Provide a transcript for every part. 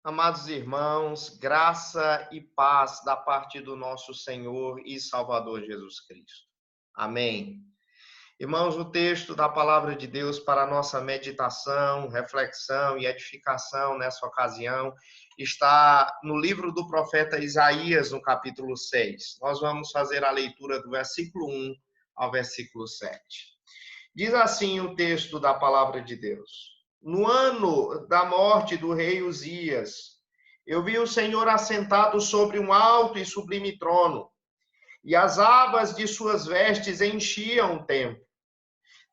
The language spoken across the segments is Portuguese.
Amados irmãos, graça e paz da parte do nosso Senhor e Salvador Jesus Cristo. Amém. Irmãos, o texto da palavra de Deus para a nossa meditação, reflexão e edificação nessa ocasião está no livro do profeta Isaías, no capítulo 6. Nós vamos fazer a leitura do versículo 1 ao versículo 7. Diz assim o texto da palavra de Deus: No ano da morte do rei Uzias, eu vi o Senhor assentado sobre um alto e sublime trono, e as abas de suas vestes enchiam o templo.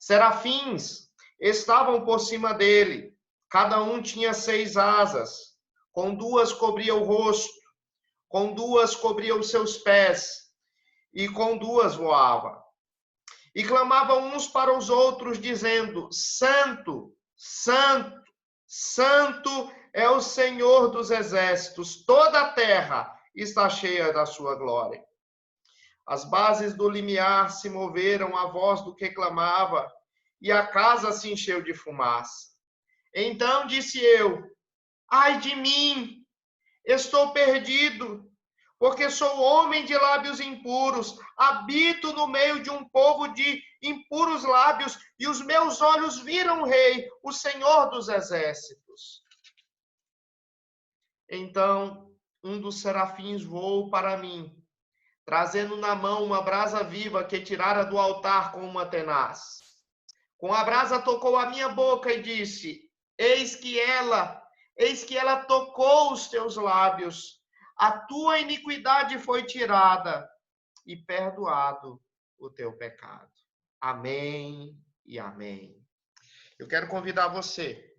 Serafins estavam por cima dele, cada um tinha 6 asas, com 2 cobria o rosto, com 2 cobria os seus pés, e com 2 voava. E clamavam uns para os outros, dizendo: Santo, Santo, Santo é o Senhor dos exércitos, toda a terra está cheia da sua glória. As bases do limiar se moveram à voz do que clamava, e a casa se encheu de fumaça. Então disse eu: Ai de mim, estou perdido, porque sou homem de lábios impuros, habito no meio de um povo de impuros lábios, e os meus olhos viram o Rei, o Senhor dos exércitos. Então um dos serafins voou para mim, trazendo na mão uma brasa viva que tirara do altar com uma tenaz. Com a brasa tocou a minha boca e disse: Eis que ela tocou os teus lábios. A tua iniquidade foi tirada e perdoado o teu pecado. Amém e amém. Eu quero convidar você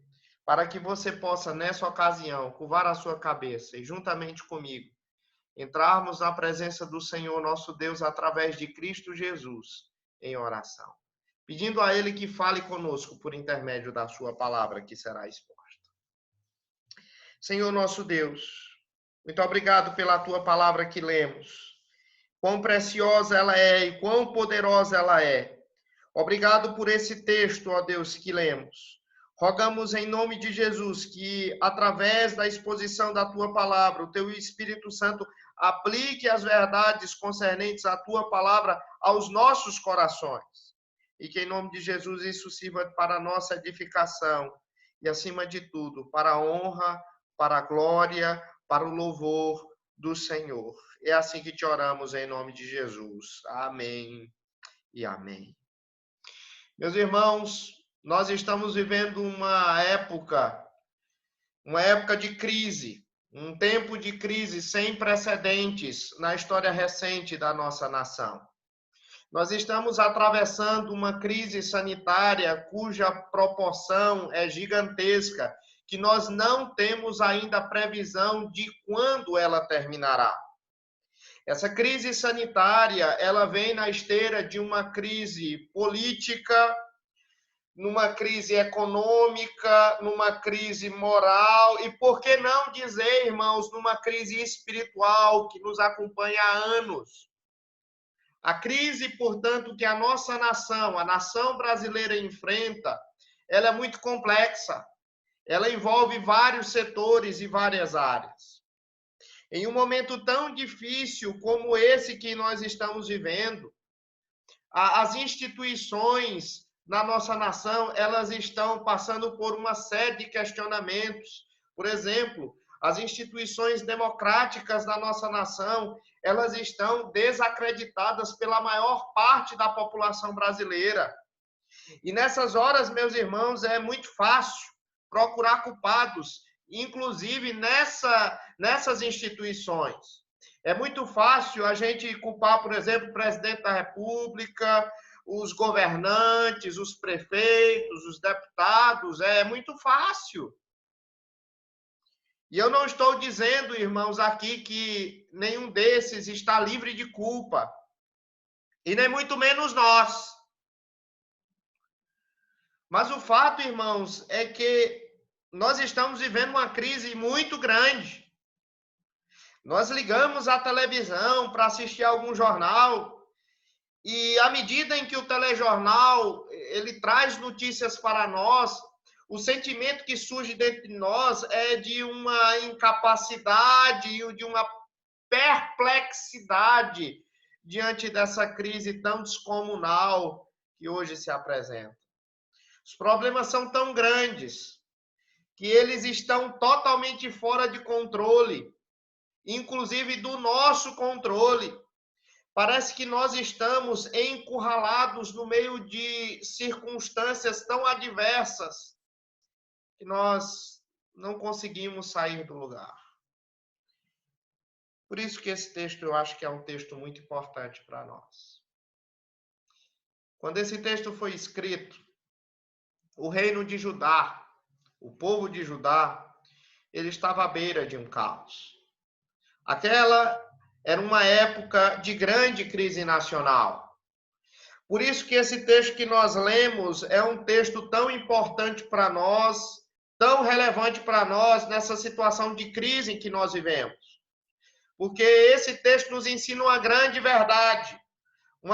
para que você possa, nessa ocasião, curvar a sua cabeça e, juntamente comigo, entrarmos na presença do Senhor nosso Deus através de Cristo Jesus em oração, pedindo a Ele que fale conosco por intermédio da sua palavra que será exposta. Senhor nosso Deus, muito obrigado pela tua palavra que lemos. Quão preciosa ela é e quão poderosa ela é. Obrigado por esse texto, ó Deus, que lemos. Rogamos em nome de Jesus que, através da exposição da tua palavra, o teu Espírito Santo aplique as verdades concernentes à tua palavra aos nossos corações. E que, em nome de Jesus, isso sirva para a nossa edificação e, acima de tudo, para a honra, para a glória, para o louvor do Senhor. É assim que te oramos em nome de Jesus. Amém e amém. Meus irmãos, nós estamos vivendo uma época de crise, um tempo de crise sem precedentes na história recente da nossa nação. Nós estamos atravessando uma crise sanitária cuja proporção é gigantesca, que nós não temos ainda previsão de quando ela terminará. Essa crise sanitária, ela vem na esteira de uma crise política, numa crise econômica, numa crise moral e, por que não dizer, irmãos, numa crise espiritual que nos acompanha há anos. A crise, portanto, que a nossa nação, a nação brasileira enfrenta, ela é muito complexa. Ela envolve vários setores e várias áreas. Em um momento tão difícil como esse que nós estamos vivendo, as instituições na nossa nação, elas estão passando por uma série de questionamentos. Por exemplo, as instituições democráticas da nossa nação, elas estão desacreditadas pela maior parte da população brasileira. E nessas horas, meus irmãos, é muito fácil procurar culpados, inclusive nessas instituições. É muito fácil a gente culpar, por exemplo, o presidente da República, os governantes, os prefeitos, os deputados. É muito fácil. E eu não estou dizendo, irmãos, aqui que nenhum desses está livre de culpa. E nem muito menos nós. Mas o fato, irmãos, é que nós estamos vivendo uma crise muito grande. Nós ligamos a televisão para assistir algum jornal e à medida em que o telejornal ele traz notícias para nós, o sentimento que surge dentro de nós é de uma incapacidade e de uma perplexidade diante dessa crise tão descomunal que hoje se apresenta. Os problemas são tão grandes que eles estão totalmente fora de controle, inclusive do nosso controle. Parece que nós estamos encurralados no meio de circunstâncias tão adversas que nós não conseguimos sair do lugar. Por isso que esse texto eu acho que é um texto muito importante para nós. Quando esse texto foi escrito, o reino de Judá, o povo de Judá, ele estava à beira de um caos. Aquela era uma época de grande crise nacional. Por isso que esse texto que nós lemos é um texto tão importante para nós, tão relevante para nós nessa situação de crise em que nós vivemos. Porque esse texto nos ensina uma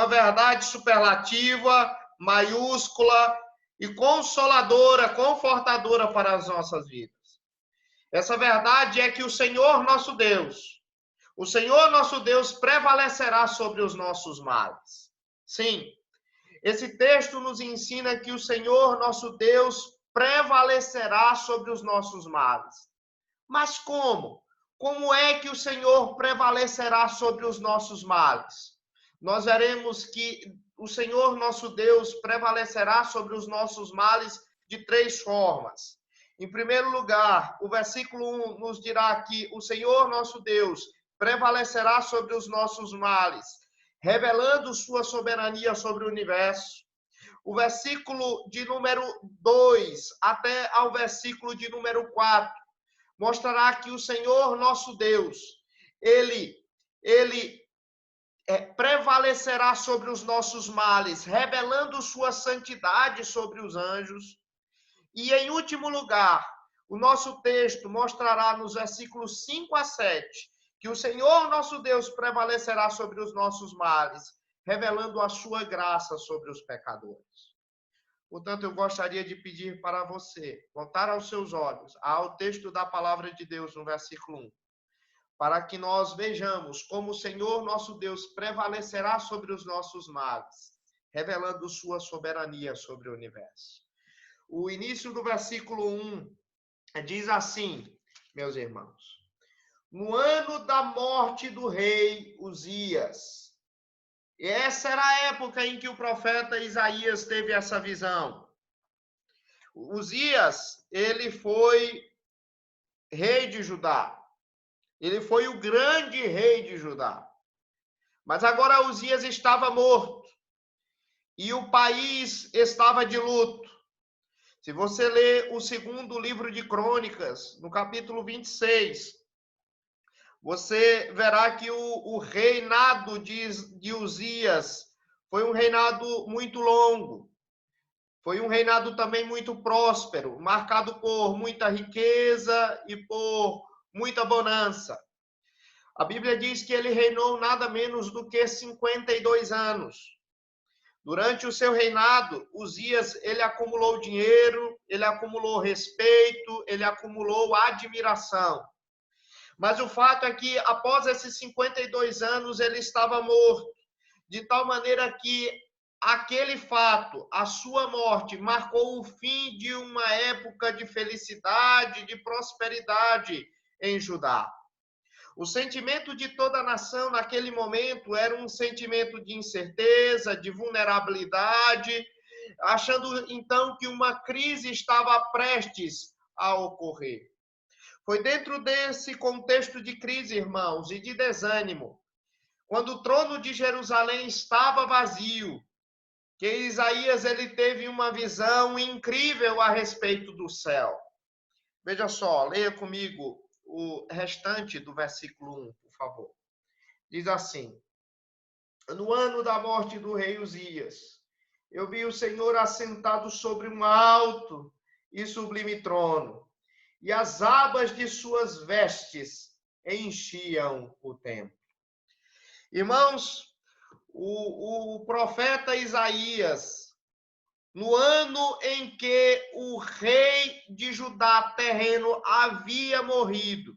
verdade superlativa, maiúscula e consoladora, confortadora para as nossas vidas. Essa verdade é que o Senhor nosso Deus prevalecerá sobre os nossos males. Sim, esse texto nos ensina que o Senhor nosso Deus prevalecerá sobre os nossos males. Mas como? Como é que o Senhor prevalecerá sobre os nossos males? Nós veremos que o Senhor nosso Deus prevalecerá sobre os nossos males de 3 formas. Em primeiro lugar, o versículo 1 nos dirá que o Senhor nosso Deus prevalecerá sobre os nossos males, revelando sua soberania sobre o universo. O versículo de número 2 até ao versículo de número 4 mostrará que o Senhor nosso Deus, ele prevalecerá sobre os nossos males, revelando sua santidade sobre os anjos. E, em último lugar, o nosso texto mostrará nos versículos 5 a 7 que o Senhor nosso Deus prevalecerá sobre os nossos males, revelando a sua graça sobre os pecadores. Portanto, eu gostaria de pedir para você voltar aos seus olhos ao texto da palavra de Deus no versículo 1, para que nós vejamos como o Senhor nosso Deus prevalecerá sobre os nossos males, revelando sua soberania sobre o universo. O início do versículo 1 diz assim, meus irmãos: no ano da morte do rei Uzias. Essa era a época em que o profeta Isaías teve essa visão. Uzias, ele foi rei de Judá. Ele foi o grande rei de Judá. Mas agora Uzias estava morto. E o país estava de luto. Se você ler o 2º livro de Crônicas, no capítulo 26, você verá que o reinado de Uzias foi um reinado muito longo. Foi um reinado também muito próspero, marcado por muita riqueza e por muita bonança. A Bíblia diz que ele reinou nada menos do que 52 anos. Durante o seu reinado, Uzias, ele acumulou dinheiro, ele acumulou respeito, ele acumulou admiração. Mas o fato é que, após esses 52 anos, ele estava morto, de tal maneira que aquele fato, a sua morte, marcou o fim de uma época de felicidade, de prosperidade em Judá. O sentimento de toda a nação naquele momento era um sentimento de incerteza, de vulnerabilidade, achando então que uma crise estava prestes a ocorrer. Foi dentro desse contexto de crise, irmãos, e de desânimo, quando o trono de Jerusalém estava vazio, que Isaías ele teve uma visão incrível a respeito do céu. Veja só, leia comigo o restante do versículo 1, por favor. Diz assim: no ano da morte do rei Uzias, eu vi o Senhor assentado sobre um alto e sublime trono, e as abas de suas vestes enchiam o templo. Irmãos, o profeta Isaías, no ano em que o rei de Judá terreno havia morrido,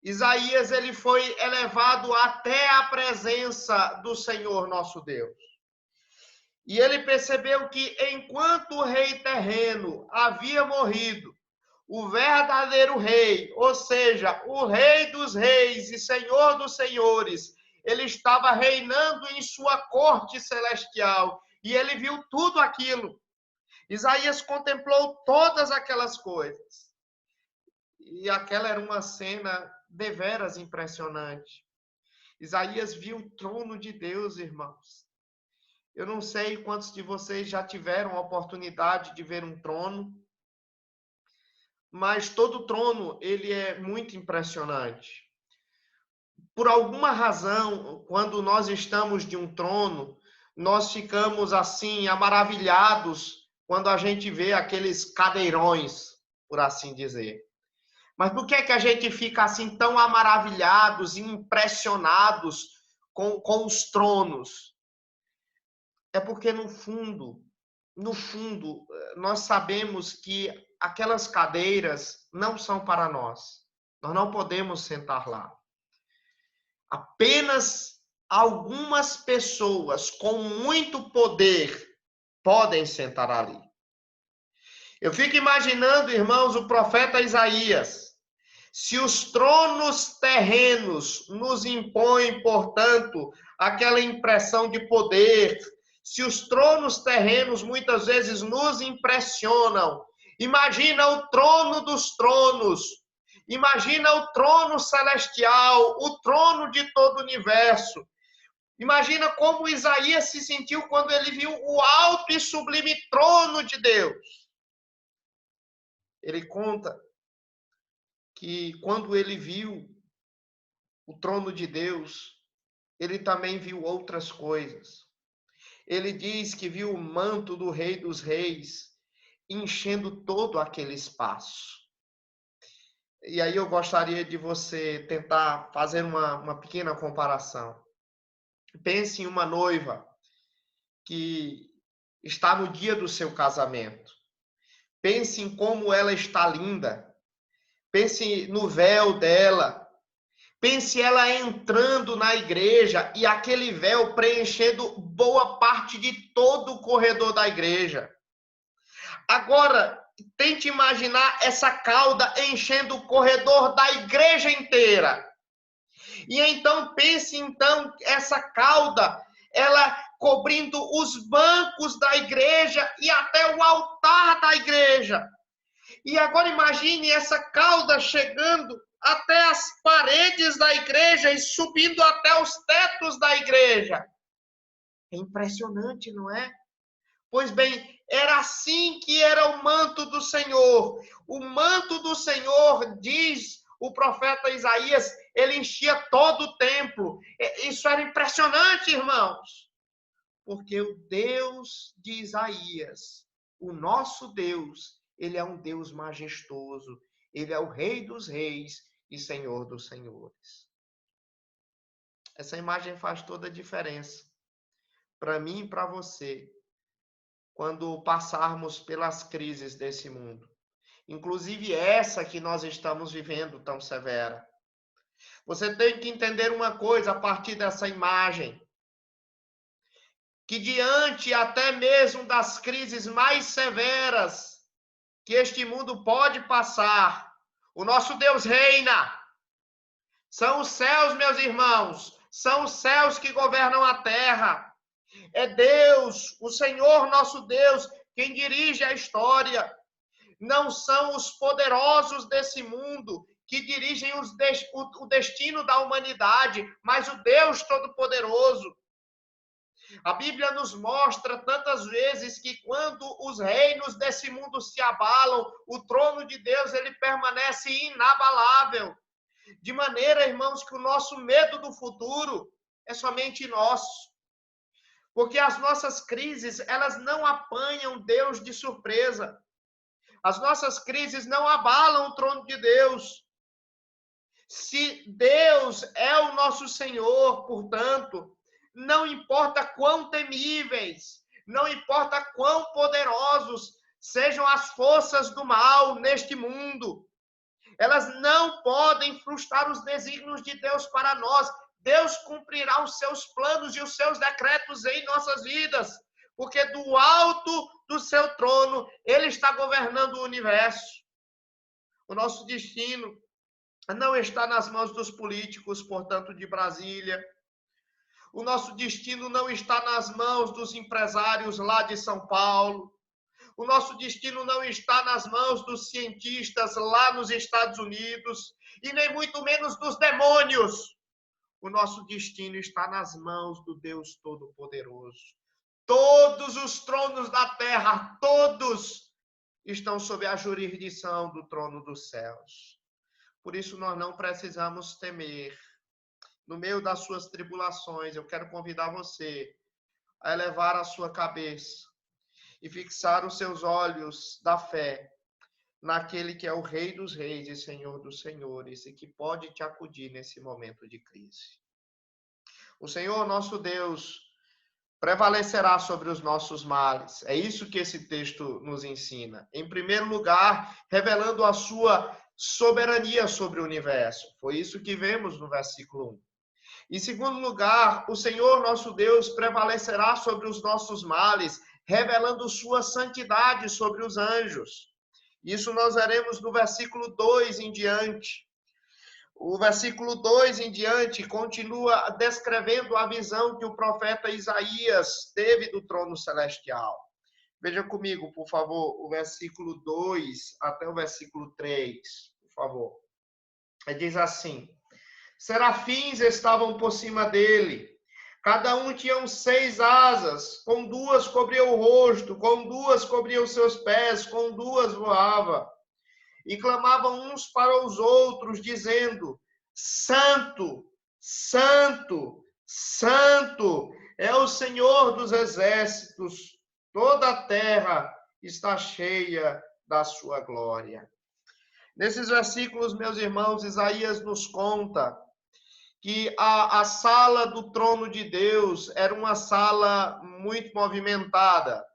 Isaías ele foi elevado até a presença do Senhor nosso Deus. E ele percebeu que enquanto o rei terreno havia morrido, o verdadeiro rei, ou seja, o rei dos reis e senhor dos senhores, ele estava reinando em sua corte celestial. E ele viu tudo aquilo. Isaías contemplou todas aquelas coisas. E aquela era uma cena deveras impressionante. Isaías viu o trono de Deus, irmãos. Eu não sei quantos de vocês já tiveram a oportunidade de ver um trono, mas todo trono, ele é muito impressionante. Por alguma razão, quando nós estamos de um trono, nós ficamos assim, maravilhados, quando a gente vê aqueles cadeirões, por assim dizer. Mas por que é que a gente fica assim tão maravilhados e impressionados com os tronos? É porque no fundo, nós sabemos que aquelas cadeiras não são para nós. Nós não podemos sentar lá. Apenas algumas pessoas com muito poder podem sentar ali. Eu fico imaginando, irmãos, o profeta Isaías. Se os tronos terrenos nos impõem, portanto, aquela impressão de poder, se os tronos terrenos muitas vezes nos impressionam, imagina o trono dos tronos, imagina o trono celestial, o trono de todo o universo. Imagina como Isaías se sentiu quando ele viu o alto e sublime trono de Deus. Ele conta que quando ele viu o trono de Deus, ele também viu outras coisas. Ele diz que viu o manto do Rei dos Reis enchendo todo aquele espaço. E aí eu gostaria de você tentar fazer uma pequena comparação. Pense em uma noiva que está no dia do seu casamento. Pense em como ela está linda. Pense no véu dela. Pense ela entrando na igreja e aquele véu preenchendo boa parte de todo o corredor da igreja. Agora, tente imaginar essa cauda enchendo o corredor da igreja inteira. E então, pense então, essa cauda, ela cobrindo os bancos da igreja e até o altar da igreja. E agora imagine essa cauda chegando até as paredes da igreja e subindo até os tetos da igreja. É impressionante, não é? Pois bem, era assim que era o manto do Senhor. O manto do Senhor, diz o profeta Isaías, ele enchia todo o templo. Isso era impressionante, irmãos. Porque o Deus de Isaías, o nosso Deus, ele é um Deus majestoso. Ele é o Rei dos Reis e Senhor dos Senhores. Essa imagem faz toda a diferença para mim e para você, quando passarmos pelas crises desse mundo. Inclusive essa que nós estamos vivendo tão severa. Você tem que entender uma coisa a partir dessa imagem, que diante até mesmo das crises mais severas que este mundo pode passar, o nosso Deus reina. São os céus, meus irmãos, são os céus que governam a terra. É Deus, o Senhor nosso Deus, quem dirige a história. Não são os poderosos desse mundo que dirigem o destino da humanidade, mas o Deus Todo-Poderoso. A Bíblia nos mostra tantas vezes que quando os reinos desse mundo se abalam, o trono de Deus ele permanece inabalável. De maneira, irmãos, que o nosso medo do futuro é somente nosso. Porque as nossas crises, elas não apanham Deus de surpresa. As nossas crises não abalam o trono de Deus. Se Deus é o nosso Senhor, portanto, não importa quão temíveis, não importa quão poderosos sejam as forças do mal neste mundo, elas não podem frustrar os desígnios de Deus para nós. Deus cumprirá os seus planos e os seus decretos em nossas vidas, porque do alto do seu trono, Ele está governando o universo. O nosso destino não está nas mãos dos políticos, portanto, de Brasília. O nosso destino não está nas mãos dos empresários lá de São Paulo. O nosso destino não está nas mãos dos cientistas lá nos Estados Unidos, e nem muito menos dos demônios. O nosso destino está nas mãos do Deus Todo-Poderoso. Todos os tronos da terra, todos estão sob a jurisdição do trono dos céus. Por isso nós não precisamos temer. No meio das suas tribulações, eu quero convidar você a elevar a sua cabeça e fixar os seus olhos da fé naquele que é o Rei dos Reis e Senhor dos Senhores e que pode te acudir nesse momento de crise. O Senhor, nosso Deus, prevalecerá sobre os nossos males. É isso que esse texto nos ensina. Em primeiro lugar, revelando a sua soberania sobre o universo. Foi isso que vemos no versículo 1. Em segundo lugar, o Senhor, nosso Deus, prevalecerá sobre os nossos males, revelando sua santidade sobre os anjos. Isso nós veremos no versículo 2 em diante. O versículo 2 em diante continua descrevendo a visão que o profeta Isaías teve do trono celestial. Veja comigo, por favor, o versículo 2 até o versículo 3, por favor. Diz assim: serafins estavam por cima dele. Cada um tinha 6 asas, com 2 cobria o rosto, com 2 cobria os seus pés, com 2 voava. E clamavam uns para os outros, dizendo: Santo, Santo, Santo é o Senhor dos exércitos, toda a terra está cheia da sua glória. Nesses versículos, meus irmãos, Isaías nos conta que a sala do trono de Deus era uma sala muito movimentada.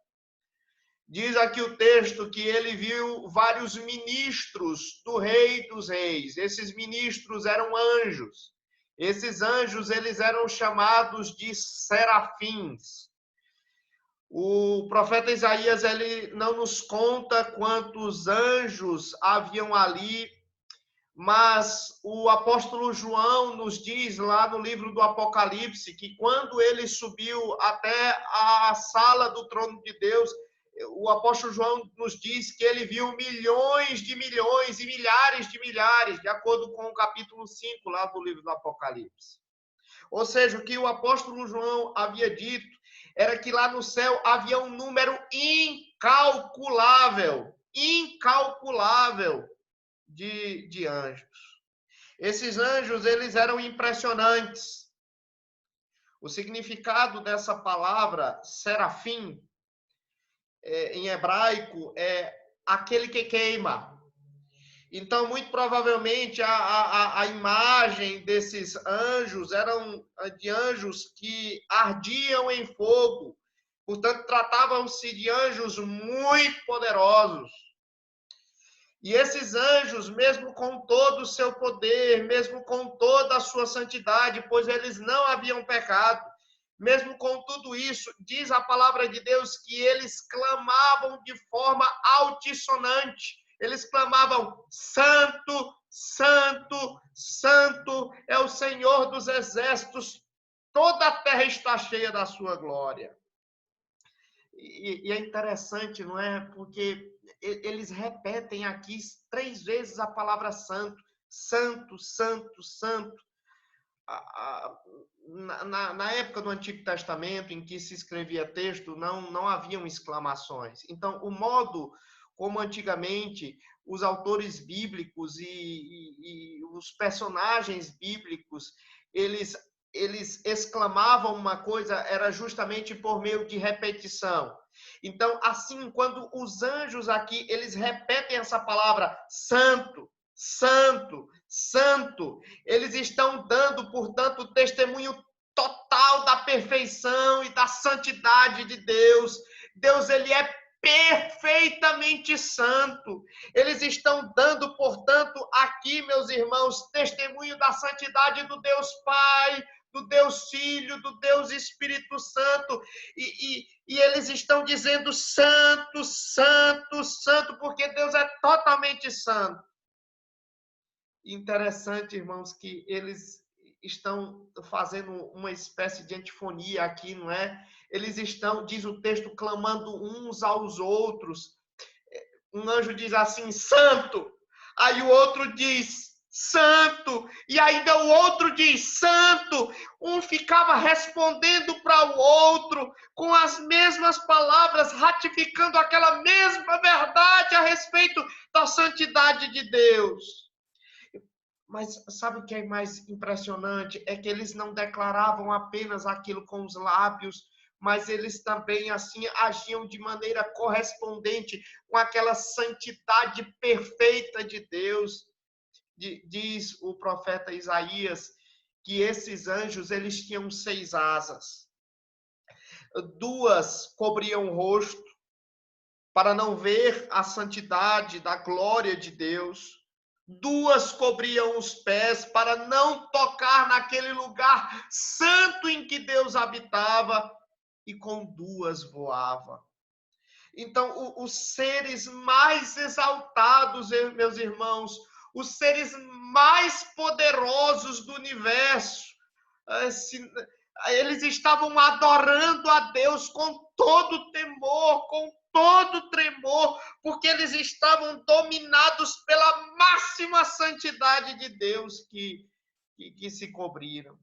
Diz aqui o texto que ele viu vários ministros do Rei dos Reis. Esses ministros eram anjos. Esses anjos, eles eram chamados de serafins. O profeta Isaías, ele não nos conta quantos anjos haviam ali, mas o apóstolo João nos diz lá no livro do Apocalipse que quando ele subiu até a sala do trono de Deus, o apóstolo João nos diz que ele viu milhões de milhões e milhares de milhares, de acordo com o capítulo 5 lá do livro do Apocalipse. Ou seja, o que o apóstolo João havia dito era que lá no céu havia um número incalculável de anjos. Esses anjos, eles eram impressionantes. O significado dessa palavra, serafim, em hebraico, é aquele que queima. Então, muito provavelmente, a imagem desses anjos eram de anjos que ardiam em fogo. Portanto, tratavam-se de anjos muito poderosos. E esses anjos, mesmo com todo o seu poder, mesmo com toda a sua santidade, pois eles não haviam pecado, mesmo com tudo isso, diz a palavra de Deus que eles clamavam de forma altissonante. Eles clamavam: Santo, Santo, Santo é o Senhor dos exércitos, toda a terra está cheia da sua glória. E é interessante, não é? Porque eles repetem aqui 3 vezes a palavra santo. Santo, santo, santo. Na época do Antigo Testamento, em que se escrevia texto, não haviam exclamações. Então, o modo como antigamente os autores bíblicos e os personagens bíblicos, eles exclamavam uma coisa, era justamente por meio de repetição. Então, assim, quando os anjos aqui, eles repetem essa palavra santo, santo, santo, eles estão dando, portanto, testemunho total da perfeição e da santidade de Deus. Deus, ele é perfeitamente santo. Eles estão dando, portanto, aqui, meus irmãos, testemunho da santidade do Deus Pai, do Deus Filho, do Deus Espírito Santo, e eles estão dizendo santo, santo, santo, porque Deus é totalmente santo. Interessante, irmãos, que eles estão fazendo uma espécie de antifonia aqui, não é? Eles estão, diz o texto, clamando uns aos outros. Um anjo diz assim, santo. Aí o outro diz, santo. E ainda o outro diz, santo. Um ficava respondendo para o outro com as mesmas palavras, ratificando aquela mesma verdade a respeito da santidade de Deus. Mas sabe o que é mais impressionante? É que eles não declaravam apenas aquilo com os lábios, mas eles também assim agiam de maneira correspondente com aquela santidade perfeita de Deus. Diz o profeta Isaías que esses anjos eles tinham 6 asas. 2 cobriam o rosto para não ver a santidade da glória de Deus. 2 cobriam os pés para não tocar naquele lugar santo em que Deus habitava, e com 2 voava. Então, os seres mais exaltados, meus irmãos, os seres mais poderosos do universo, eles estavam adorando a Deus com todo temor, com todo tremor, porque eles estavam dominados pela máxima santidade de Deus que se cobriram.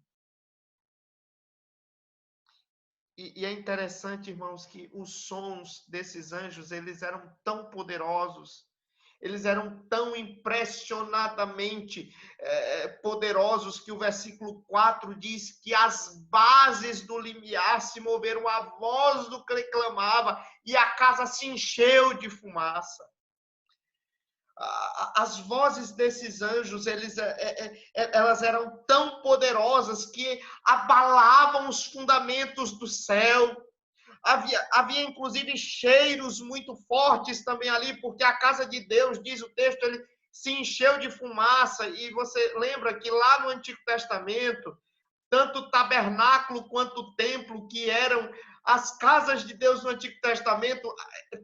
E é interessante, irmãos, que os sons desses anjos, eles eram tão poderosos, eles eram tão impressionadamente poderosos, que o versículo 4 diz que as bases do limiar se moveram à voz do que clamava, e a casa se encheu de fumaça. As vozes desses anjos, elas eram tão poderosas que abalavam os fundamentos do céu. Havia inclusive cheiros muito fortes também ali, porque a casa de Deus, diz o texto, ele se encheu de fumaça. E você lembra que lá no Antigo Testamento, tanto o tabernáculo quanto o templo, que eram as casas de Deus no Antigo Testamento,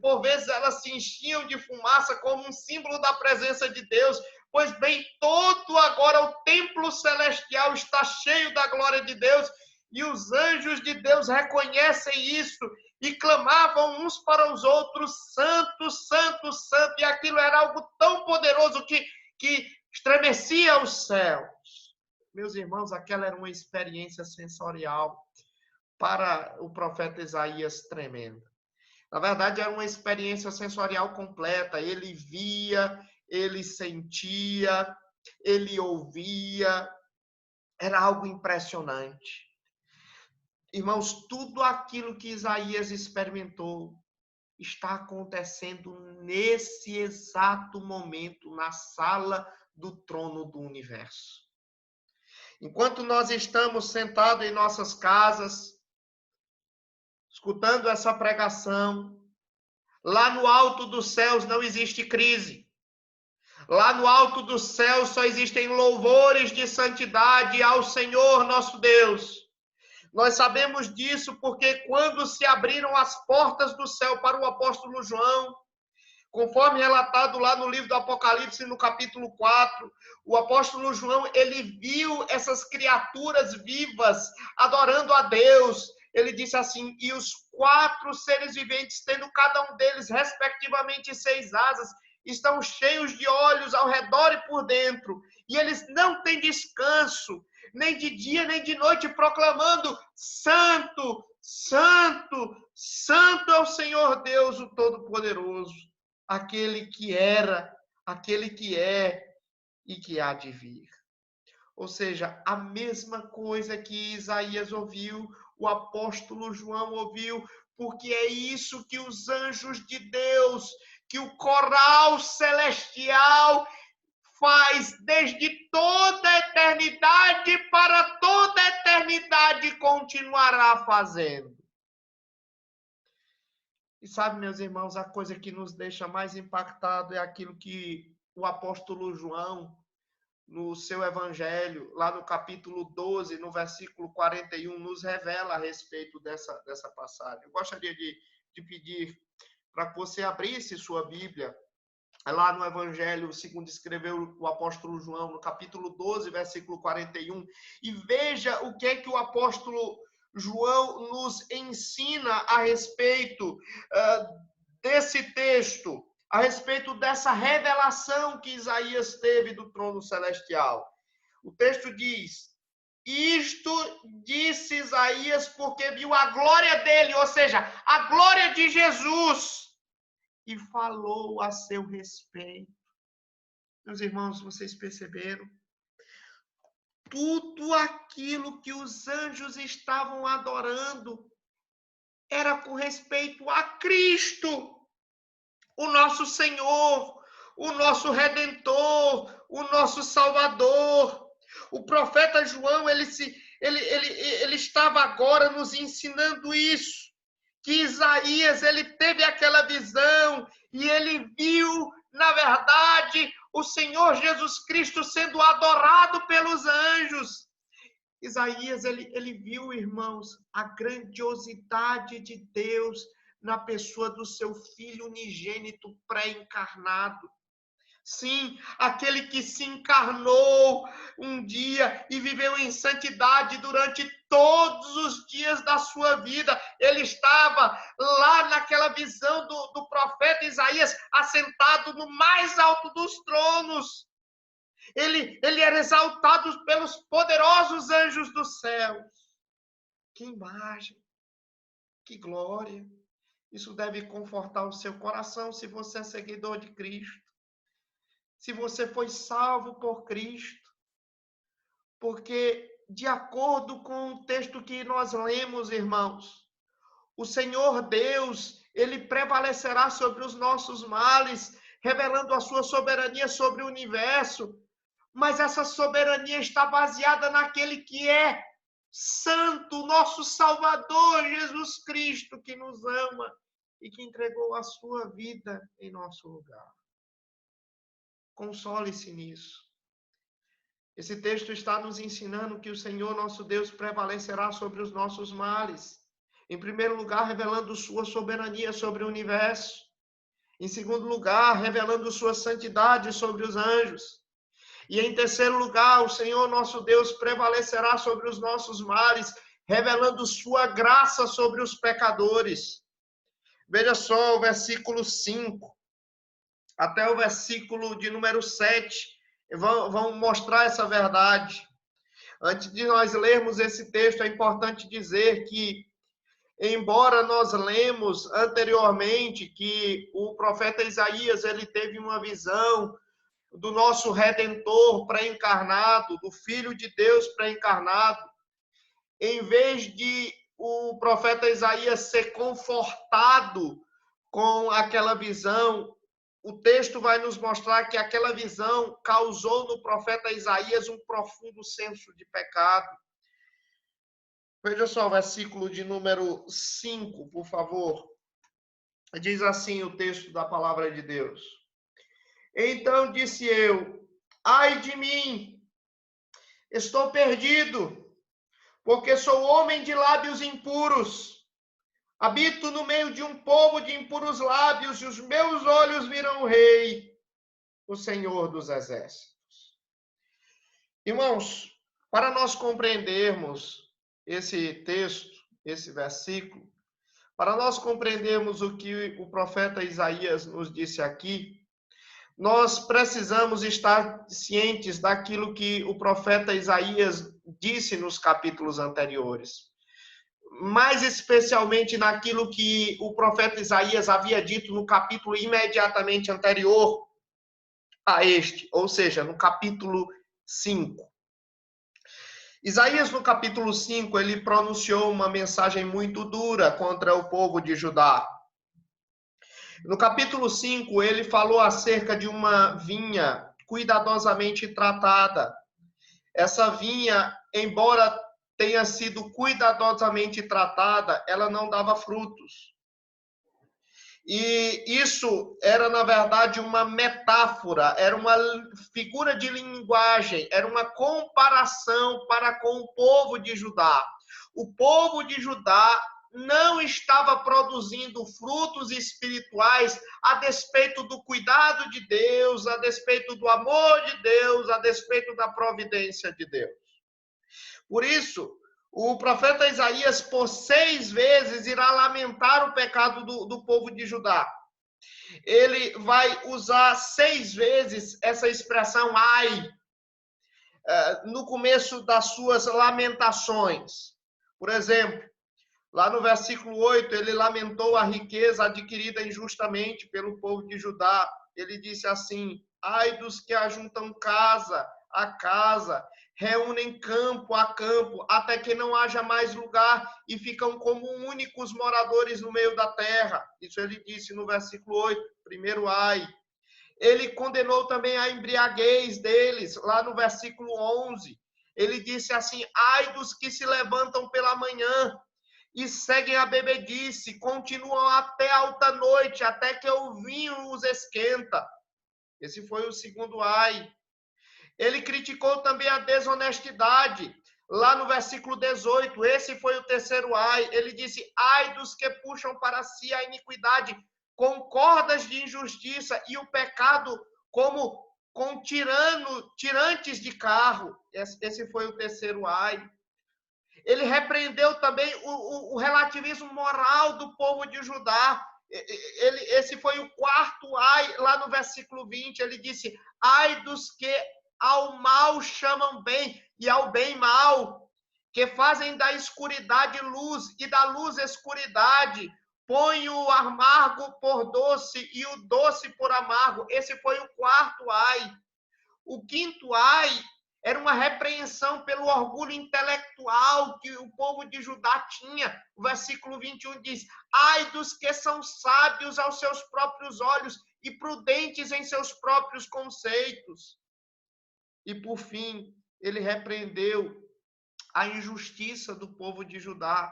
por vezes elas se enchiam de fumaça como um símbolo da presença de Deus. Pois bem, todo agora o templo celestial está cheio da glória de Deus, e os anjos de Deus reconhecem isso e clamavam uns para os outros, santo, santo, santo, e aquilo era algo tão poderoso que estremecia os céus. Meus irmãos, aquela era uma experiência sensorial para o profeta Isaías tremenda. Na verdade, era uma experiência sensorial completa. Ele via, ele sentia, ele ouvia. Era algo impressionante. Irmãos, tudo aquilo que Isaías experimentou está acontecendo nesse exato momento na sala do trono do universo. Enquanto nós estamos sentados em nossas casas, escutando essa pregação, lá no alto dos céus não existe crise. Lá no alto dos céus só existem louvores de santidade ao Senhor nosso Deus. Nós sabemos disso porque quando se abriram as portas do céu para o apóstolo João, conforme relatado lá no livro do Apocalipse, no capítulo 4, o apóstolo João, ele viu essas criaturas vivas adorando a Deus. Ele disse assim, e os 4 seres viventes, tendo cada um deles, respectivamente, 6 asas, estão cheios de olhos ao redor e por dentro, e eles não têm descanso, nem de dia, nem de noite, proclamando, santo, santo, santo é o Senhor Deus, o Todo-Poderoso, aquele que era, aquele que é e que há de vir. Ou seja, a mesma coisa que Isaías ouviu, o apóstolo João ouviu, porque é isso que os anjos de Deus, que o coral celestial faz desde toda a eternidade para toda a eternidade eternidade continuará fazendo. E sabe, meus irmãos, a coisa que nos deixa mais impactado é aquilo que o apóstolo João, no seu evangelho, lá no capítulo 12, no versículo 41, nos revela a respeito dessa passagem. Eu gostaria de pedir para que você abrisse sua Bíblia, lá no evangelho, segundo escreveu o apóstolo João, no capítulo 12, versículo 41, e veja o que é que o apóstolo João nos ensina a respeito desse texto, a respeito dessa revelação que Isaías teve do trono celestial. O texto diz: isto disse Isaías porque viu a glória dele, ou seja, a glória de Jesus, e falou a seu respeito. Meus irmãos, vocês perceberam? Tudo aquilo que os anjos estavam adorando era com respeito a Cristo, o nosso Senhor, o nosso Redentor, o nosso Salvador. O profeta João, ele estava agora nos ensinando isso, que Isaías, ele teve aquela visão e ele viu, na verdade, o Senhor Jesus Cristo sendo adorado pelos anjos. Isaías, ele viu, irmãos, a grandiosidade de Deus na pessoa do seu Filho unigênito pré-encarnado. Sim, aquele que se encarnou um dia e viveu em santidade durante todos os dias da sua vida. Ele estava lá naquela visão do profeta Isaías, assentado no mais alto dos tronos. Ele era exaltado pelos poderosos anjos dos céus. Que imagem, que glória. Isso deve confortar o seu coração se você é seguidor de Cristo. Se você foi salvo por Cristo. Porque, de acordo com o texto que nós lemos, irmãos, o Senhor Deus, ele prevalecerá sobre os nossos males, revelando a sua soberania sobre o universo. Mas essa soberania está baseada naquele que é santo, nosso Salvador, Jesus Cristo, que nos ama e que entregou a sua vida em nosso lugar. Console-se nisso. Esse texto está nos ensinando que o Senhor, nosso Deus, prevalecerá sobre os nossos males. Em primeiro lugar, revelando sua soberania sobre o universo. Em segundo lugar, revelando sua santidade sobre os anjos. E em terceiro lugar, o Senhor nosso Deus prevalecerá sobre os nossos males, revelando sua graça sobre os pecadores. Veja só o versículo 5, até o versículo de número 7, vão mostrar essa verdade. Antes de nós lermos esse texto, é importante dizer que, embora nós lemos anteriormente que o profeta Isaías ele teve uma visão do nosso Redentor pré-encarnado, do Filho de Deus pré-encarnado, em vez de o profeta Isaías ser confortado com aquela visão, o texto vai nos mostrar que aquela visão causou no profeta Isaías um profundo senso de pecado. Veja só o versículo de número 5, por favor. Diz assim o texto da palavra de Deus. Então disse eu: ai de mim, estou perdido, porque sou homem de lábios impuros. Habito no meio de um povo de impuros lábios, e os meus olhos viram o Rei, o Senhor dos Exércitos. Irmãos, para nós compreendermos esse texto, esse versículo, para nós compreendermos o que o profeta Isaías nos disse aqui, nós precisamos estar cientes daquilo que o profeta Isaías disse nos capítulos anteriores. Mais especialmente naquilo que o profeta Isaías havia dito no capítulo imediatamente anterior a este, ou seja, no capítulo 5. Isaías, no capítulo 5, ele pronunciou uma mensagem muito dura contra o povo de Judá. No capítulo 5, ele falou acerca de uma vinha cuidadosamente tratada. Essa vinha, embora tenha sido cuidadosamente tratada, ela não dava frutos. E isso era, na verdade, uma metáfora, era uma figura de linguagem, era uma comparação para com o povo de Judá. O povo de Judá não estava produzindo frutos espirituais a despeito do cuidado de Deus, a despeito do amor de Deus, a despeito da providência de Deus. Por isso, o profeta Isaías, por 6 vezes, irá lamentar o pecado do povo de Judá. Ele vai usar 6 vezes essa expressão ai, no começo das suas lamentações. Por exemplo, lá no versículo 8, ele lamentou a riqueza adquirida injustamente pelo povo de Judá. Ele disse assim: ai dos que ajuntam casa a casa, reúnem campo a campo, até que não haja mais lugar e ficam como únicos moradores no meio da terra. Isso ele disse no versículo 8, primeiro ai. Ele condenou também a embriaguez deles, lá no versículo 11. Ele disse assim: ai dos que se levantam pela manhã e seguem a bebedice, continuam até alta noite, até que o vinho os esquenta. Esse foi o segundo ai. Ele criticou também a desonestidade, lá no versículo 18. Esse foi o terceiro ai. Ele disse: ai dos que puxam para si a iniquidade com cordas de injustiça e o pecado como com tirantes de carro. Esse foi o terceiro ai. Ele repreendeu também o relativismo moral do povo de Judá. Esse foi o quarto ai, lá no versículo 20. Ele disse: ai dos que ao mal chamam bem e ao bem mal, que fazem da escuridade luz e da luz escuridade, põe o amargo por doce e o doce por amargo. Esse foi o quarto ai. O quinto ai era uma repreensão pelo orgulho intelectual que o povo de Judá tinha. O versículo 21 diz: ai dos que são sábios aos seus próprios olhos e prudentes em seus próprios conceitos. E, por fim, ele repreendeu a injustiça do povo de Judá.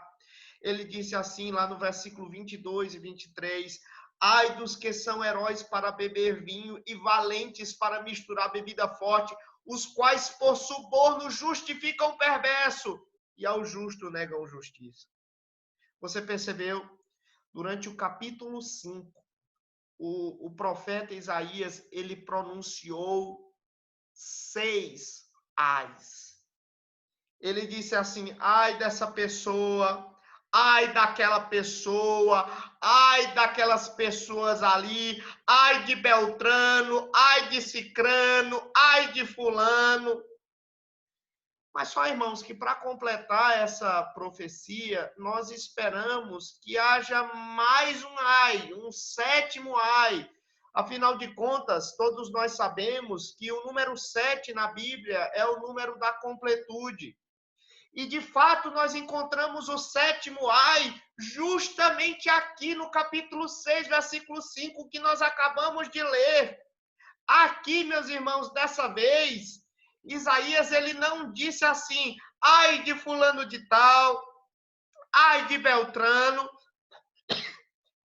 Ele disse assim, lá no versículo 22 e 23, ai dos que são heróis para beber vinho e valentes para misturar bebida forte, os quais por suborno justificam o perverso e ao justo negam justiça. Você percebeu? Durante o capítulo 5, o profeta Isaías, ele pronunciou 6 ais. Ele disse assim: ai dessa pessoa, ai daquela pessoa, ai daquelas pessoas ali, ai de Beltrano, ai de Cicrano, ai de fulano. Mas só, irmãos, que para completar essa profecia, nós esperamos que haja mais um ai, um sétimo ai. Afinal de contas, todos nós sabemos que o número 7 na Bíblia é o número da completude. E, de fato, nós encontramos o sétimo ai justamente aqui no capítulo 6, versículo 5, que nós acabamos de ler. Aqui, meus irmãos, dessa vez, Isaías, ele não disse assim: ai de fulano de tal, ai de Beltrano.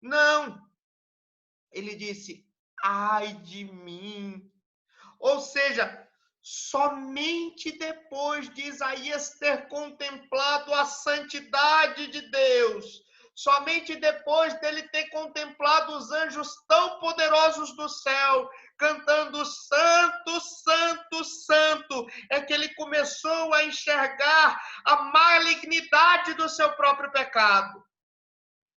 Não. Ele disse: ai de mim. Ou seja, somente depois de Isaías ter contemplado a santidade de Deus, somente depois dele ter contemplado os anjos tão poderosos do céu, cantando santo, santo, santo, é que ele começou a enxergar a malignidade do seu próprio pecado.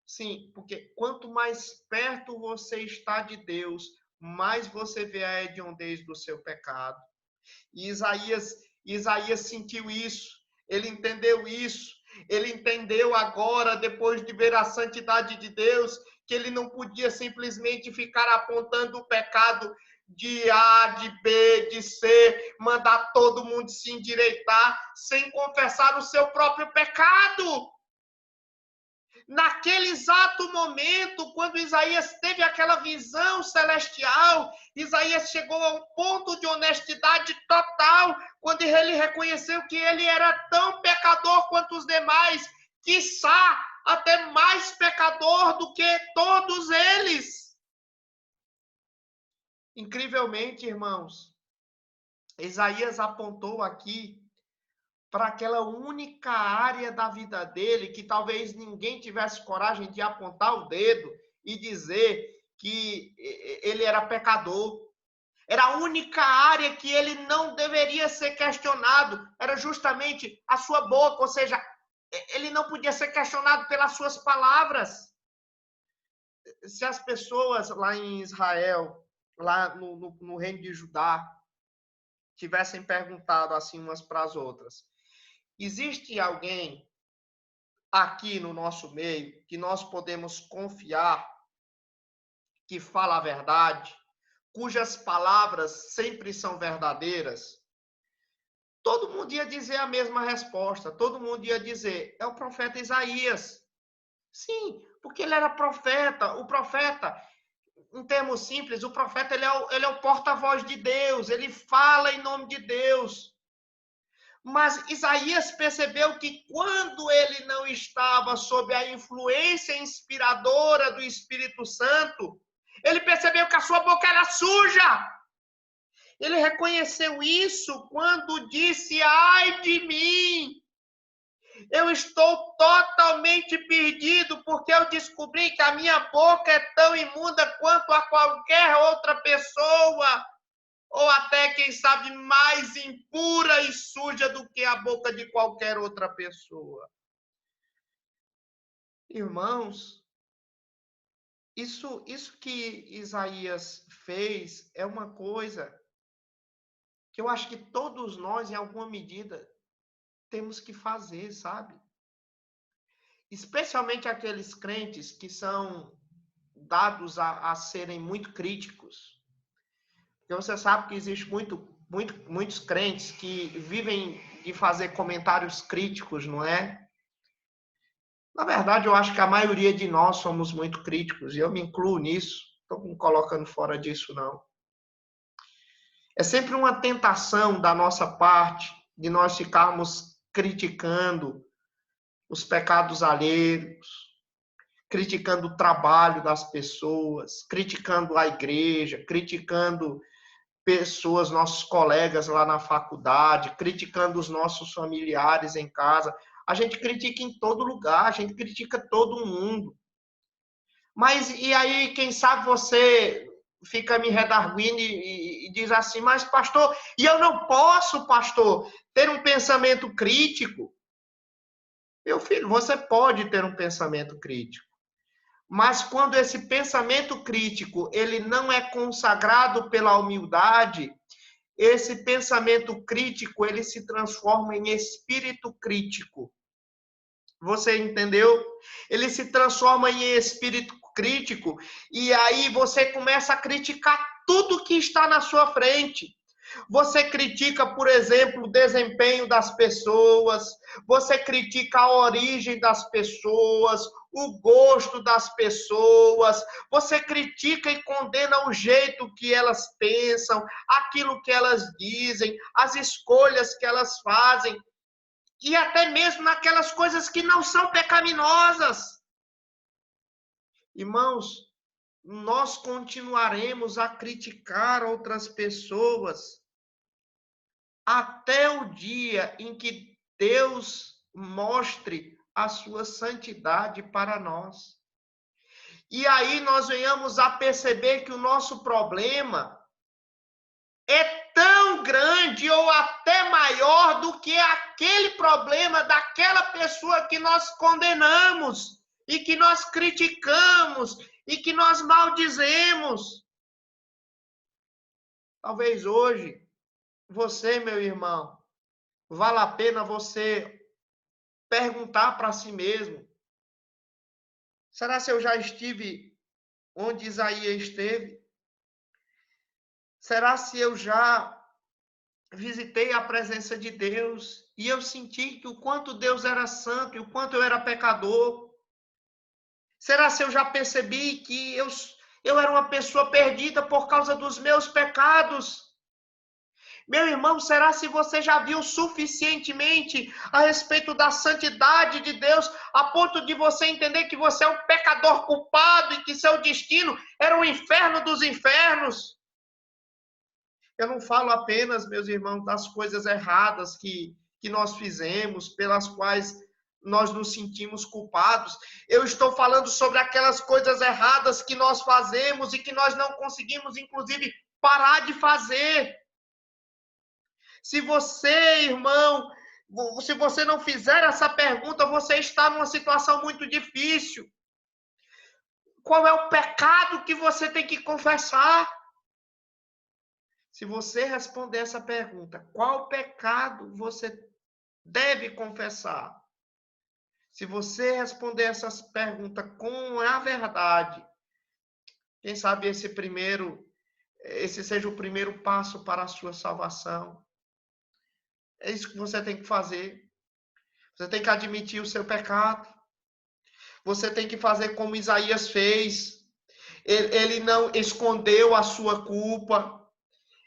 Sim, porque quanto mais perto você está de Deus, mais você vê a hediondez do seu pecado. E Isaías sentiu isso, ele entendeu isso, ele entendeu agora, depois de ver a santidade de Deus, que ele não podia simplesmente ficar apontando o pecado de A, de B, de C, mandar todo mundo se endireitar, sem confessar o seu próprio pecado. Naquele exato momento, quando Isaías teve aquela visão celestial, Isaías chegou a um ponto de honestidade total, quando ele reconheceu que ele era tão pecador quanto os demais, quiçá até mais pecador do que todos eles. Incrivelmente, irmãos, Isaías apontou aqui para aquela única área da vida dele que talvez ninguém tivesse coragem de apontar o dedo e dizer que ele era pecador. Era a única área que ele não deveria ser questionado, era justamente a sua boca, ou seja, ele não podia ser questionado pelas suas palavras. Se as pessoas lá em Israel, lá no reino de Judá, tivessem perguntado assim umas para as outras: existe alguém aqui no nosso meio que nós podemos confiar, que fala a verdade, cujas palavras sempre são verdadeiras? Todo mundo ia dizer a mesma resposta. Todo mundo ia dizer: é o profeta Isaías. Sim, porque ele era profeta. O profeta, em termos simples, o profeta ele é o porta-voz de Deus. Ele fala em nome de Deus. Mas Isaías percebeu que quando ele não estava sob a influência inspiradora do Espírito Santo, ele percebeu que a sua boca era suja. Ele reconheceu isso quando disse: ai de mim, eu estou totalmente perdido, porque eu descobri que a minha boca é tão imunda quanto a qualquer outra pessoa, ou até, quem sabe, mais impura e suja do que a boca de qualquer outra pessoa. Irmãos, isso que Isaías fez é uma coisa que eu acho que todos nós, em alguma medida, temos que fazer, sabe? Especialmente aqueles crentes que são dados a serem muito críticos. Porque você sabe que existe muitos crentes que vivem de fazer comentários críticos, não é? Na verdade, eu acho que a maioria de nós somos muito críticos, e eu me incluo nisso. Estou me colocando fora disso, não. É sempre uma tentação da nossa parte de nós ficarmos criticando os pecados alheios, criticando o trabalho das pessoas, criticando a igreja, criticando pessoas, nossos colegas lá na faculdade, criticando os nossos familiares em casa. A gente critica em todo lugar, a gente critica todo mundo. Mas e aí, quem sabe você fica me redarguindo e diz assim: mas pastor, e eu não posso, pastor, ter um pensamento crítico? Meu filho, você pode ter um pensamento crítico. Mas quando esse pensamento crítico ele não é consagrado pela humildade, esse pensamento crítico ele se transforma em espírito crítico. Você entendeu? Ele se transforma em espírito crítico e aí você começa a criticar tudo que está na sua frente. Você critica, por exemplo, o desempenho das pessoas, você critica a origem das pessoas, o gosto das pessoas, você critica e condena o jeito que elas pensam, aquilo que elas dizem, as escolhas que elas fazem, e até mesmo naquelas coisas que não são pecaminosas. Irmãos, nós continuaremos a criticar outras pessoas até o dia em que Deus mostre a sua santidade para nós. E aí nós venhamos a perceber que o nosso problema é tão grande ou até maior do que aquele problema daquela pessoa que nós condenamos e que nós criticamos e que nós maldizemos. Talvez hoje, você, meu irmão, vale a pena você perguntar para si mesmo: será se eu já estive onde Isaías esteve? Será se eu já visitei a presença de Deus e eu senti que o quanto Deus era santo e o quanto eu era pecador? Será se eu já percebi que eu era uma pessoa perdida por causa dos meus pecados? Meu irmão, será se você já viu suficientemente a respeito da santidade de Deus, a ponto de você entender que você é um pecador culpado e que seu destino era o inferno dos infernos? Eu não falo apenas, meus irmãos, das coisas erradas que nós fizemos, pelas quais nós nos sentimos culpados. Eu estou falando sobre aquelas coisas erradas que nós fazemos e que nós não conseguimos, inclusive, parar de fazer. Se você, irmão, se você não fizer essa pergunta, você está numa situação muito difícil. Qual é o pecado que você tem que confessar? Se você responder essa pergunta, qual pecado você deve confessar? Se você responder essa pergunta com a verdade, quem sabe esse seja o primeiro passo para a sua salvação. É isso que você tem que fazer. Você tem que admitir o seu pecado. Você tem que fazer como Isaías fez. Ele não escondeu a sua culpa.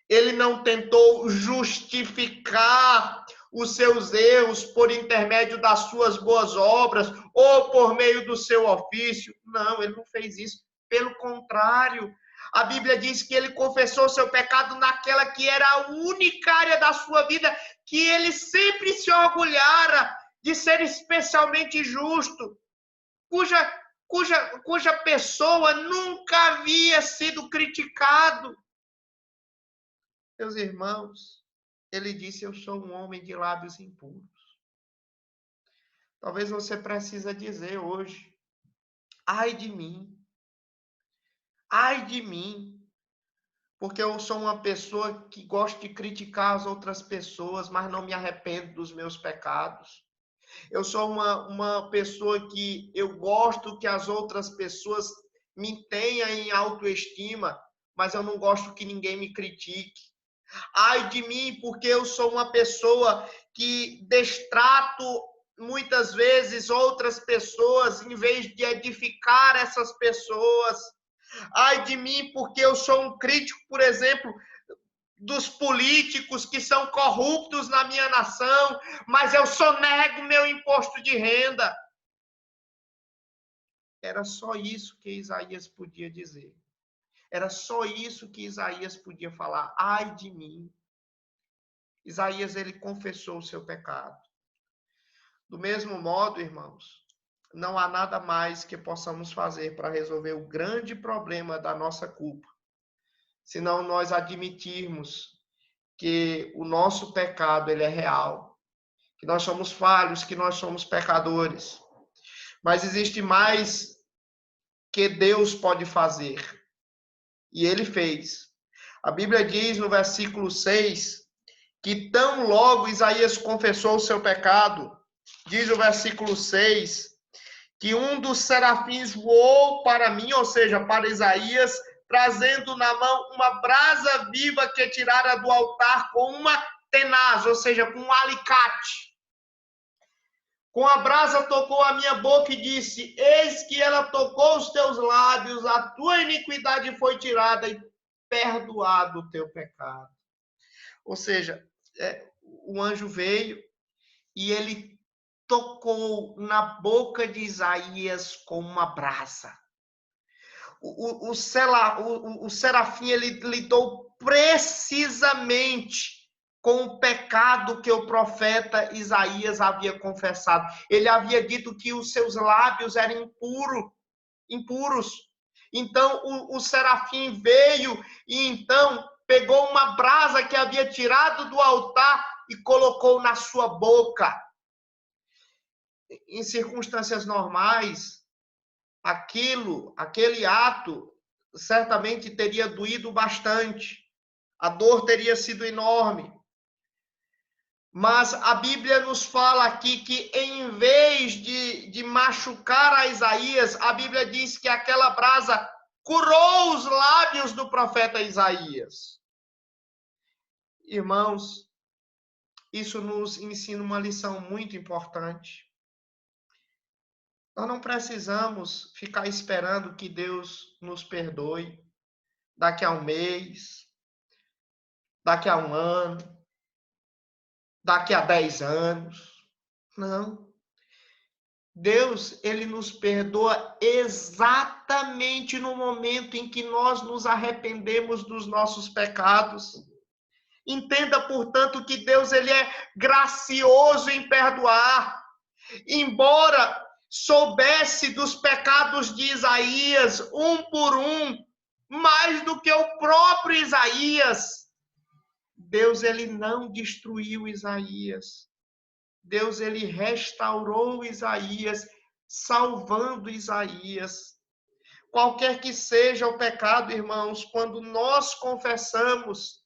Ele não tentou justificar os seus erros por intermédio das suas boas obras ou por meio do seu ofício. Não, ele não fez isso. Pelo contrário, a Bíblia diz que ele confessou seu pecado naquela que era a única área da sua vida que ele sempre se orgulhara de ser especialmente justo, cuja pessoa nunca havia sido criticado. Meus irmãos, ele disse, eu sou um homem de lábios impuros. Talvez você precisa dizer hoje, ai de mim, porque eu sou uma pessoa que gosta de criticar as outras pessoas, mas não me arrependo dos meus pecados. Eu sou uma pessoa que eu gosto que as outras pessoas me tenham em autoestima, mas eu não gosto que ninguém me critique. Ai de mim, porque eu sou uma pessoa que destrato muitas vezes outras pessoas em vez de edificar essas pessoas. Ai de mim, porque eu sou um crítico, por exemplo, dos políticos que são corruptos na minha nação, mas eu sonego meu imposto de renda. Era só isso que Isaías podia dizer. Era só isso que Isaías podia falar. Ai de mim. Isaías, ele confessou o seu pecado. Do mesmo modo, irmãos, não há nada mais que possamos fazer para resolver o grande problema da nossa culpa, senão nós admitirmos que o nosso pecado ele é real, que nós somos falhos, que nós somos pecadores. Mas existe mais que Deus pode fazer. E ele fez. A Bíblia diz no versículo 6 que tão logo Isaías confessou o seu pecado, diz o versículo 6, que um dos serafins voou para mim, ou seja, para Isaías, trazendo na mão uma brasa viva que tirara do altar com uma tenaz, ou seja, com um alicate. Com a brasa tocou a minha boca e disse, eis que ela tocou os teus lábios, a tua iniquidade foi tirada e perdoado o teu pecado. Ou seja, o anjo veio e ele tocou na boca de Isaías com uma brasa. O serafim, ele lidou precisamente com o pecado que o profeta Isaías havia confessado. Ele havia dito que os seus lábios eram impuros. Então, o serafim veio e então pegou uma brasa que havia tirado do altar e colocou na sua boca. Em circunstâncias normais, aquele ato certamente teria doído bastante. A dor teria sido enorme. Mas a Bíblia nos fala aqui que em vez de machucar a Isaías, a Bíblia diz que aquela brasa curou os lábios do profeta Isaías. Irmãos, isso nos ensina uma lição muito importante. Nós não precisamos ficar esperando que Deus nos perdoe daqui a um mês, daqui a um ano, daqui a 10 anos. Não. Deus, ele nos perdoa exatamente no momento em que nós nos arrependemos dos nossos pecados. Entenda, portanto, que Deus, ele é gracioso em perdoar. Embora soubesse dos pecados de Isaías, um por um, mais do que o próprio Isaías, Deus, ele não destruiu Isaías. Deus, ele restaurou Isaías, salvando Isaías. Qualquer que seja o pecado, irmãos, quando nós confessamos,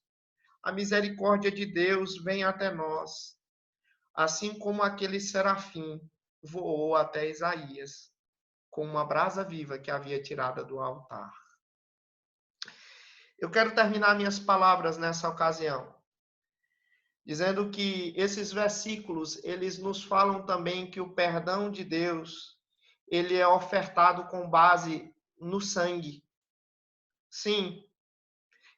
a misericórdia de Deus vem até nós. Assim como aquele serafim voou até Isaías, com uma brasa viva que havia tirada do altar. Eu quero terminar minhas palavras nessa ocasião, dizendo que esses versículos, eles nos falam também que o perdão de Deus, ele é ofertado com base no sangue. Sim.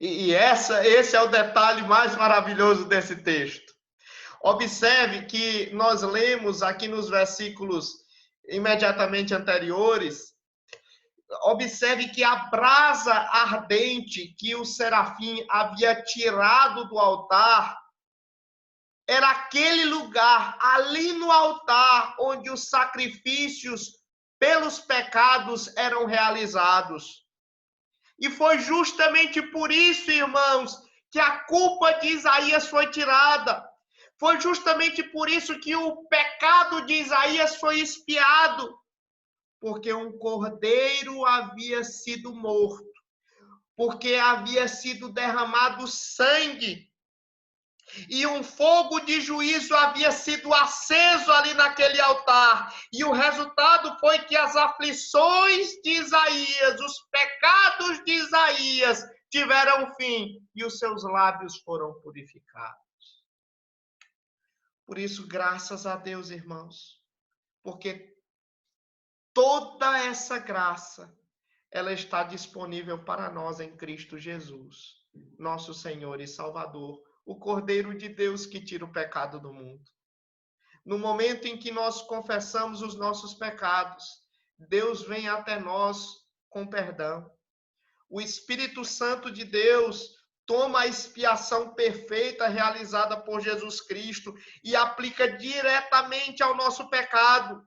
Esse é o detalhe mais maravilhoso desse texto. Observe que nós lemos aqui nos versículos imediatamente anteriores, observe que a brasa ardente que o serafim havia tirado do altar era aquele lugar, ali no altar, onde os sacrifícios pelos pecados eram realizados. E foi justamente por isso, irmãos, que a culpa de Isaías foi tirada. Foi justamente por isso que o pecado de Isaías foi expiado. Porque um cordeiro havia sido morto. Porque havia sido derramado sangue. E um fogo de juízo havia sido aceso ali naquele altar. E o resultado foi que as aflições de Isaías, os pecados de Isaías tiveram fim e os seus lábios foram purificados. Por isso, graças a Deus, irmãos, porque toda essa graça, ela está disponível para nós em Cristo Jesus, nosso Senhor e Salvador, o Cordeiro de Deus que tira o pecado do mundo. No momento em que nós confessamos os nossos pecados, Deus vem até nós com perdão. O Espírito Santo de Deus toma a expiação perfeita realizada por Jesus Cristo e aplica diretamente ao nosso pecado.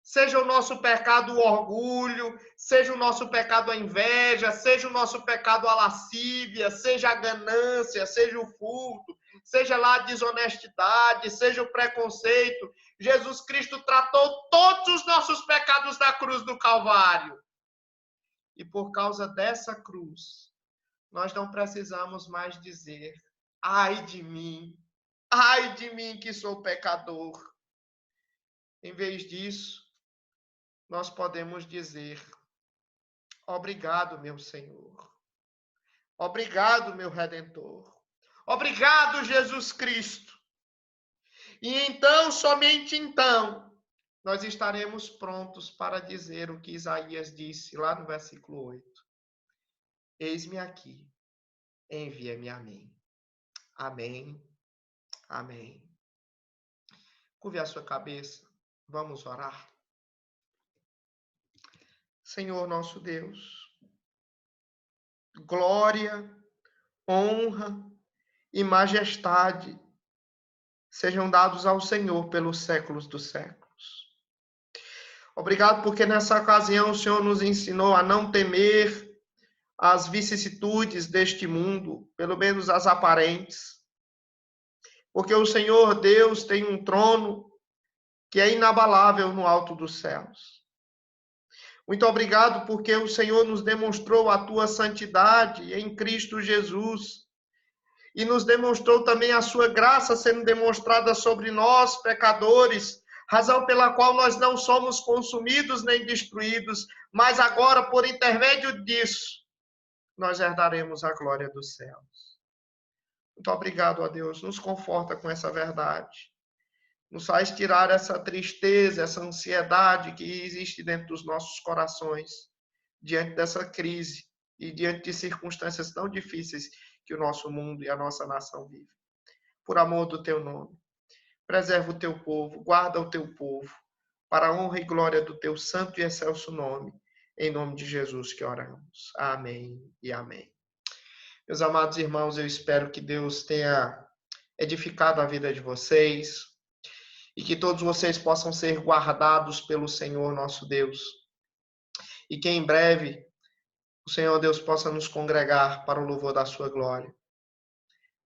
Seja o nosso pecado o orgulho, seja o nosso pecado a inveja, seja o nosso pecado a lascívia, seja a ganância, seja o furto, seja lá a desonestidade, seja o preconceito. Jesus Cristo tratou todos os nossos pecados na cruz do Calvário. E por causa dessa cruz, nós não precisamos mais dizer, ai de mim que sou pecador. Em vez disso, nós podemos dizer, obrigado, meu Senhor. Obrigado, meu Redentor. Obrigado, Jesus Cristo. E então, somente então, nós estaremos prontos para dizer o que Isaías disse lá no versículo 8. Eis-me aqui, envia-me a mim. Amém, amém. Curve a sua cabeça, vamos orar. Senhor nosso Deus, glória, honra e majestade sejam dados ao Senhor pelos séculos dos séculos. Obrigado porque nessa ocasião o Senhor nos ensinou a não temer as vicissitudes deste mundo, pelo menos as aparentes. Porque o Senhor Deus tem um trono que é inabalável no alto dos céus. Muito obrigado porque o Senhor nos demonstrou a tua santidade em Cristo Jesus e nos demonstrou também a sua graça sendo demonstrada sobre nós, pecadores, razão pela qual nós não somos consumidos nem destruídos, mas agora, por intermédio disso, nós herdaremos a glória dos céus. Muito obrigado, ó Deus, nos conforta com essa verdade. Nos faz tirar essa tristeza, essa ansiedade que existe dentro dos nossos corações, diante dessa crise e diante de circunstâncias tão difíceis que o nosso mundo e a nossa nação vive. Por amor do teu nome, preserva o teu povo, guarda o teu povo, para a honra e glória do teu santo e excelso nome. Em nome de Jesus que oramos. Amém e amém. Meus amados irmãos, eu espero que Deus tenha edificado a vida de vocês e que todos vocês possam ser guardados pelo Senhor nosso Deus. E que em breve o Senhor Deus possa nos congregar para o louvor da sua glória.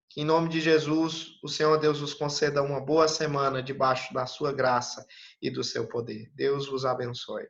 Que em nome de Jesus, o Senhor Deus vos conceda uma boa semana debaixo da sua graça e do seu poder. Deus vos abençoe.